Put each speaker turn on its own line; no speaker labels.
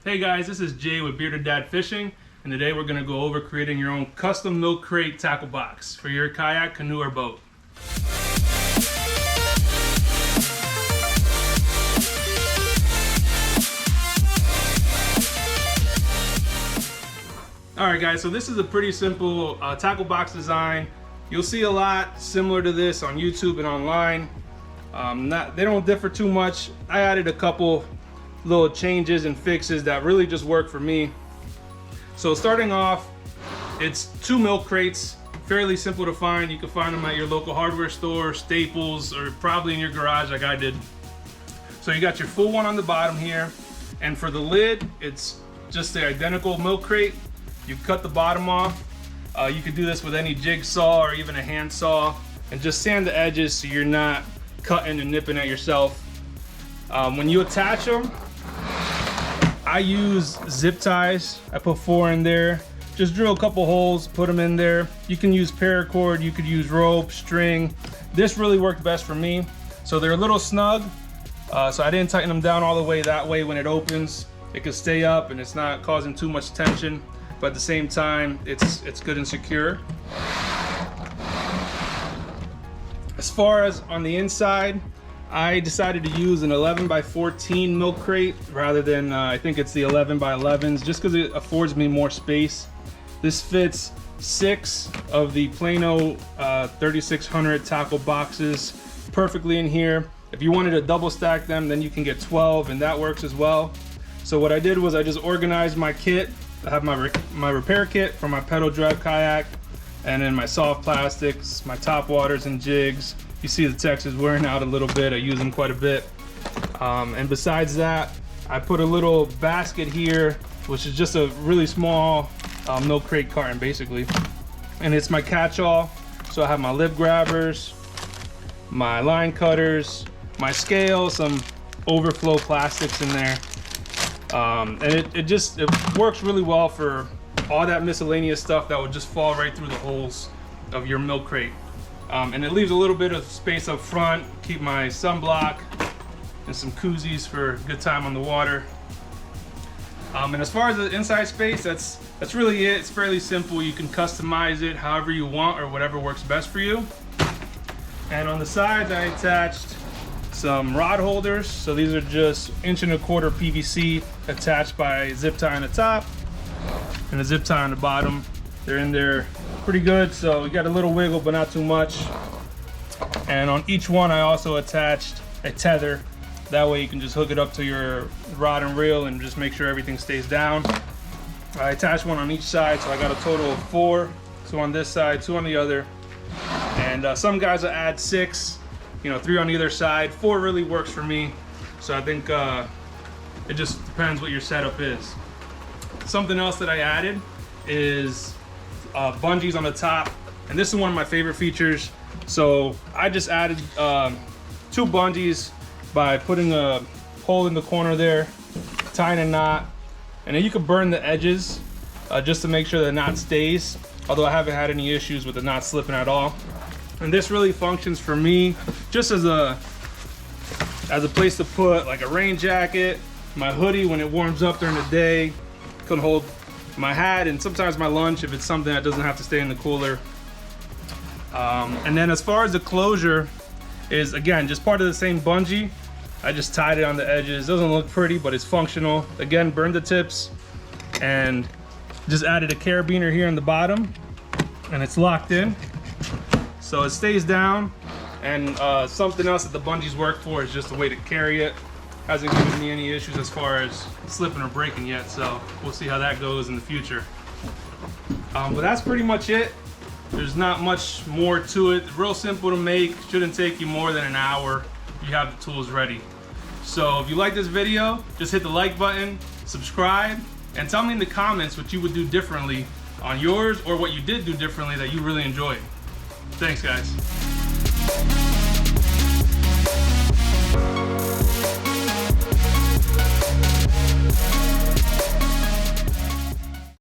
Hey guys, this is Jay with Bearded Dad Fishing, and today we're going to go over creating your own custom milk crate tackle box for your kayak, canoe, or boat. Alright guys, so this is a pretty simple tackle box design. You'll see a lot similar to this on YouTube and online. They don't differ too much. I added a couple little changes and fixes that really just work for me. So starting off, it's 2 milk crates, fairly simple to find. You can find them at your local hardware store, Staples, or probably in your garage like I did. So you got your full one on the bottom here, and for the lid, it's just the identical milk crate. You cut the bottom off. You could do this with any jigsaw or even a hand saw, and just sand the edges so you're not cutting and nipping at yourself. When you attach them, I use zip ties. I put 4 in there. Just drill a couple holes, put them in there. You can use paracord, you could use rope, string. This really worked best for me. So they're a little snug, so I didn't tighten them down all the way. That way when it opens, it can stay up and it's not causing too much tension, but at the same time, it's good and secure. As far as on the inside, I decided to use an 11 by 14 milk crate rather than I think it's the 11 by 11s, just because it affords me more space. This fits 6 of the Plano 3600 tackle boxes perfectly in here. If you wanted to double stack them, then you can get 12, and that works as well. So what I did was I just organized my kit. I have my repair kit for my pedal drive kayak, and then my soft plastics, my top waters and jigs. You see the text is wearing out a little bit. I use them quite a bit. And besides that, I put a little basket here, which is just a really small milk crate carton basically. And it's my catch-all. So I have my lip grabbers, my line cutters, my scale, some overflow plastics in there. And it works really well for all that miscellaneous stuff that would just fall right through the holes of your milk crate. And it leaves a little bit of space up front, keep my sunblock and some koozies for a good time on the water. And as far as the inside space, that's really it. It's fairly simple. You can customize it however you want or whatever works best for you. And on the sides, I attached some rod holders. So these are just 1.25 inch PVC attached by zip tie on the top and a zip tie on the bottom. They're in there pretty good, so we got a little wiggle but not too much. And on each one I also attached a tether. That way you can just hook it up to your rod and reel and just make sure everything stays down. I attached one on each side, so I got a total of 4. 2 on this side, 2 on the other. And some guys will add 6, 3 on either side. 4 really works for me, so I think it just depends what your setup is. Something else that I added is bungees on the top, and this is one of my favorite features. So I just added 2 bungees by putting a hole in the corner there, tying a knot, and then you can burn the edges just to make sure the knot stays, although I haven't had any issues with the knot slipping at all. And this really functions for me just as a place to put like a rain jacket, my hoodie when it warms up during the day, can hold my hat, and sometimes my lunch if it's something that doesn't have to stay in the cooler. And then as far as the closure is, again, just part of the same bungee. I just tied it on the edges. Doesn't look pretty, but it's functional. Again, burned the tips and just added a carabiner here on the bottom, and it's locked in so it stays down. And something else that the bungees work for is just a way to carry it. Hasn't given me any issues as far as slipping or breaking yet, so we'll see how that goes in the future. But that's pretty much it. There's not much more to it. Real simple to make. Shouldn't take you more than an hour if you have the tools ready. So if you like this video, just hit the like button, subscribe, and tell me in the comments what you would do differently on yours, or what you did do differently that you really enjoyed. Thanks guys.